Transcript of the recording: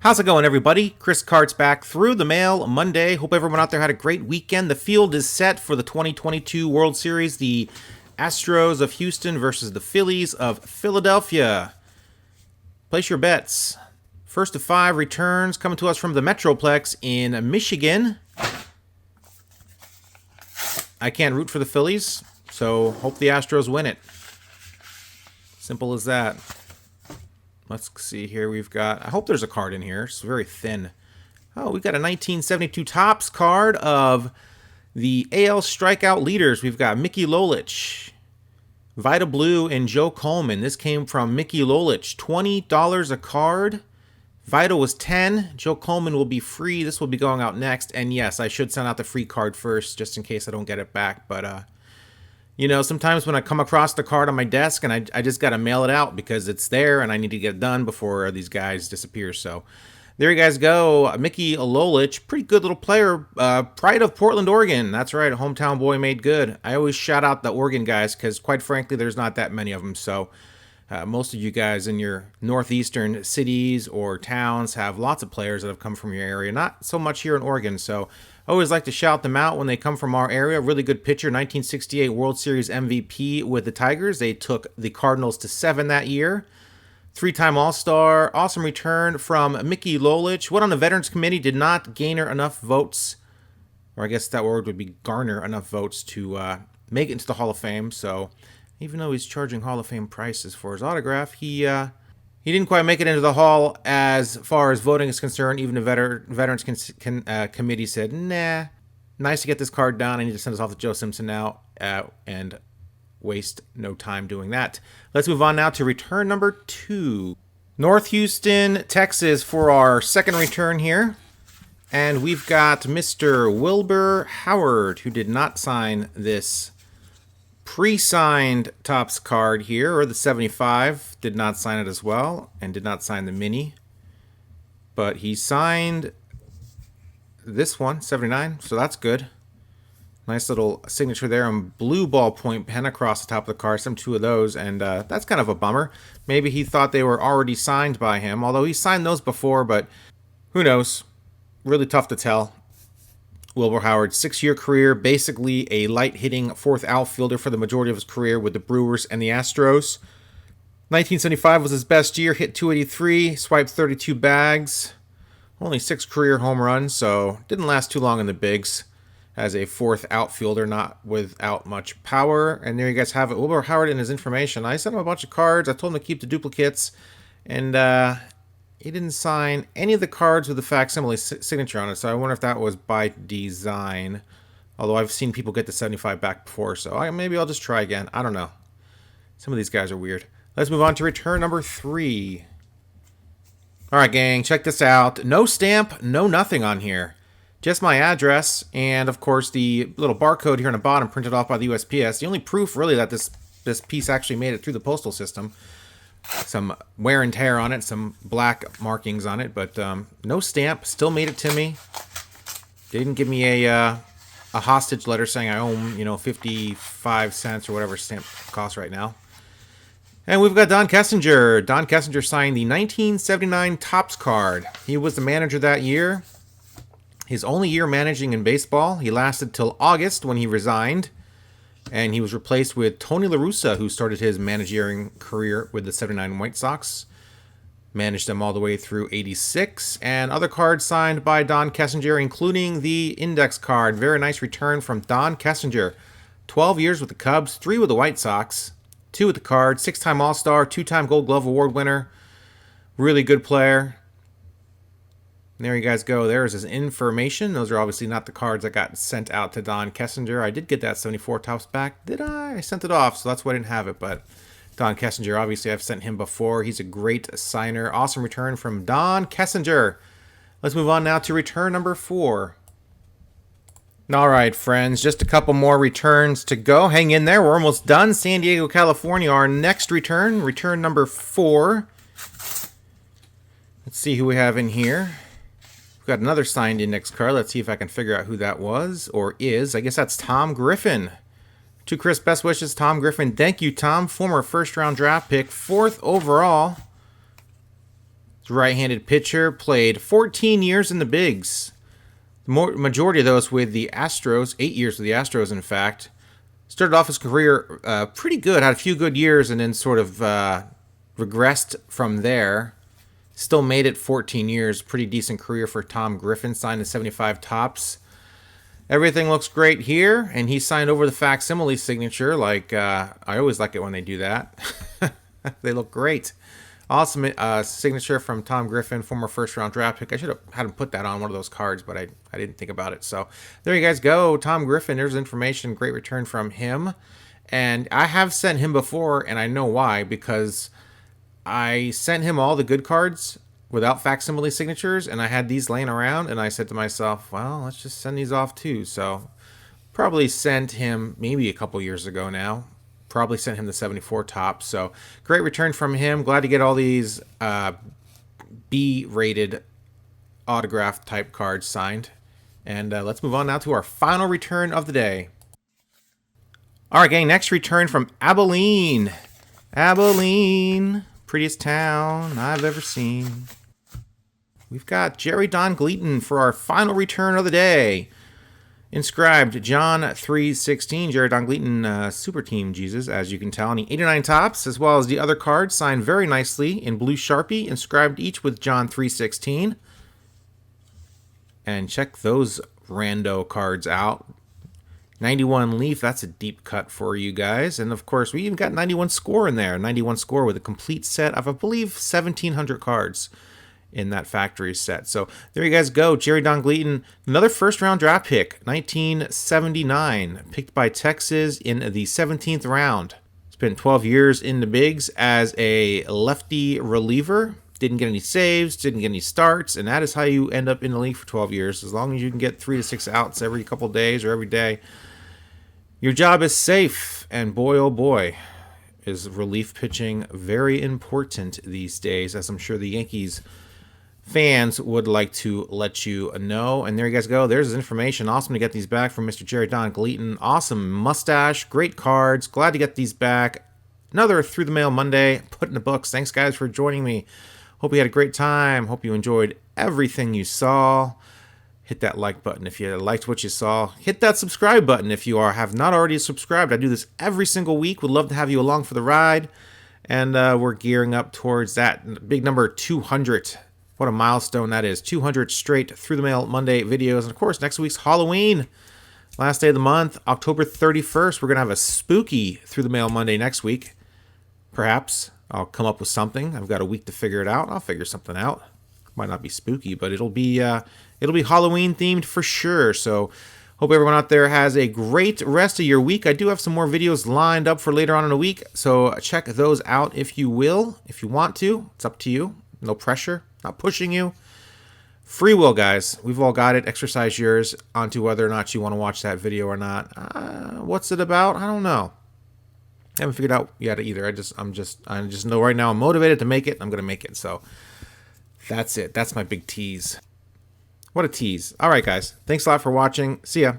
How's it going, everybody? Chris Cart's back through the mail Monday. Hope everyone out there had a great weekend. The field is set for the 2022 World Series. The Astros of Houston versus the Phillies of Philadelphia. Place your bets. First of 5 returns coming to us from the Metroplex in Michigan. I can't root for the Phillies, so hope the Astros win it. Simple as that. Let's see here. We've got, I hope there's a card in here. It's very thin. Oh, we've got a 1972 Topps card of the AL strikeout leaders. We've got Mickey Lolich, Vida Blue, and Joe Coleman. This came from Mickey Lolich. $20 a card. Vida was $10. Joe Coleman will be free. This will be going out next. And yes, I should send out the free card first just in case I don't get it back. But, you know, sometimes when I come across the card on my desk and I just got to mail it out because it's there and I need to get it done before these guys disappear. So there you guys go. Mickey Lolich, pretty good little player. Pride of Portland, Oregon. That's right. A hometown boy made good. I always shout out the Oregon guys because, quite frankly, there's not that many of them. So most of you guys in your northeastern cities or towns have lots of players that have come from your area. Not so much here in Oregon. So I always like to shout them out when they come from our area. Really good pitcher, 1968 World Series MVP with the Tigers. They took the Cardinals to 7 that year. 3-time All-Star. Awesome return from Mickey Lolich. Went on the Veterans Committee, did not garner enough votes, or I guess that word would be garner enough votes to make it into the Hall of Fame. So even though he's charging Hall of Fame prices for his autograph, he didn't quite make it into the Hall as far as voting is concerned. Even the Veterans Committee said, nah, nice to get this card done. I need to send this off to Joe Simpson now and waste no time doing that. Let's move on now to return number 2. North Houston, Texas for our second return here. And we've got Mr. Wilbur Howard, who did not sign this pre-signed Topps card here, or the 75, did not sign it as well, and did not sign the mini. But he signed this one, 79, so that's good. Nice little signature there on blue ballpoint pen across the top of the card, some 2 of those, and that's kind of a bummer. Maybe he thought they were already signed by him, although he signed those before, but who knows? Really tough to tell. Wilbur Howard, 6-year career, basically a light-hitting 4th outfielder for the majority of his career with the Brewers and the Astros. 1975 was his best year, hit .283, swiped 32 bags, only 6 career home runs, so didn't last too long in the bigs as a 4th outfielder, not without much power. And there you guys have it, Wilbur Howard and his information. I sent him a bunch of cards. I told him to keep the duplicates, and he didn't sign any of the cards with the facsimile signature on it, so I wonder if that was by design. Although I've seen people get the 75 back before, so maybe I'll just try again. I don't know. Some of these guys are weird. Let's move on to return number 3. All right, gang, check this out. No stamp, no nothing on here. Just my address, and of course the little barcode here on the bottom printed off by the USPS. The only proof, really, that this piece actually made it through the postal system. Some wear and tear on it, some black markings on it, but no stamp. Still made it to me. They didn't give me a hostage letter saying I owe them, 55 cents or whatever stamp costs right now. And we've got Don Kessinger. Don Kessinger signed the 1979 Topps card. He was the manager that year. His only year managing in baseball. He lasted till August when he resigned. And he was replaced with Tony La Russa, who started his managerial career with the 79 White Sox. Managed them all the way through 86. And other cards signed by Don Kessinger, including the index card. Very nice return from Don Kessinger. 12 years with the Cubs, 3 with the White Sox, 2 with the Cards, 6-time All-Star, 2-time Gold Glove Award winner. Really good player. And there you guys go. There's his information. Those are obviously not the cards that got sent out to Don Kessinger. I did get that 74 Topps back. Did I? I sent it off, so that's why I didn't have it. But Don Kessinger, obviously I've sent him before. He's a great signer. Awesome return from Don Kessinger. Let's move on now to return number 4. All right, friends, just a couple more returns to go. Hang in there. We're almost done. San Diego, California, our next return number 4. Let's see who we have in here. We've got another signed index card. Let's see if I can figure out who that was or is. I guess that's Tom Griffin. To Chris, best wishes, Tom Griffin. Thank you, Tom. Former first-round draft pick, 4th overall. Right-handed pitcher, played 14 years in the bigs. The majority of those with the Astros, 8 years with the Astros, in fact. Started off his career pretty good, had a few good years, and then sort of regressed from there. Still made it 14 years. Pretty decent career for Tom Griffin. Signed to 75 tops. Everything looks great here, and he signed over the facsimile signature. Like I always like it when they do that. They look great. Awesome signature from Tom Griffin, former first-round draft pick. I should have had him put that on one of those cards, but I didn't think about it. So there you guys go. Tom Griffin, there's information. Great return from him. And I have sent him before, and I know why, because I sent him all the good cards without facsimile signatures, and I had these laying around, and I said to myself, well, let's just send these off too. So probably sent him maybe a couple years ago now. Probably sent him the 74 top. So great return from him. Glad to get all these B-rated autograph type cards signed. And let's move on now to our final return of the day. All right, gang, next return from Albany. Albany, prettiest town I've ever seen. We've got Don Gleaton for our final return of the day. Inscribed John 3:16, Don Gleaton, Super Team Jesus, as you can tell, and 89 tops, as well as the other cards signed very nicely in blue Sharpie, inscribed each with John 3:16. And check those rando cards out. 91 Leaf, that's a deep cut for you guys. And of course, we even got 91 Score in there. 91 Score with a complete set of, I believe, 1,700 cards in that factory set. So there you guys go. Don Gleaton, another first-round draft pick, 1979, picked by Texas in the 17th round. Spent 12 years in the bigs as a lefty reliever. Didn't get any saves, didn't get any starts, and that is how you end up in the league for 12 years. As long as you can get 3 to 6 outs every couple days or every day, your job is safe. And boy, oh boy, is relief pitching very important these days, as I'm sure the Yankees fans would like to let you know. And there you guys go. There's his information. Awesome to get these back from Mr. Don Gleaton. Awesome mustache. Great cards. Glad to get these back. Another Through the Mail Monday. Put in the books. Thanks, guys, for joining me. Hope you had a great time. Hope you enjoyed everything you saw. Hit that like button if you liked what you saw. Hit that subscribe button if you have not already subscribed. I do this every single week. Would love to have you along for the ride. And we're gearing up towards that big number 200. What a milestone that is. 200 straight Through the Mail Monday videos. And, of course, next week's Halloween. Last day of the month, October 31st. We're going to have a spooky Through the Mail Monday next week. Perhaps I'll come up with something. I've got a week to figure it out. I'll figure something out. Might not be spooky, but it'll be Halloween themed for sure. So hope everyone out there has a great rest of your week. I do have some more videos lined up for later on in the week. So check those out if you will. If you want to. It's up to you. No pressure. Not pushing you. Free will, guys. We've all got it. Exercise yours onto whether or not you want to watch that video or not. What's it about? I don't know. I haven't figured out yet either. I just know right now I'm motivated to make it. I'm gonna make it. So that's it. That's my big tease. What a tease. All right, guys. Thanks a lot for watching. See ya.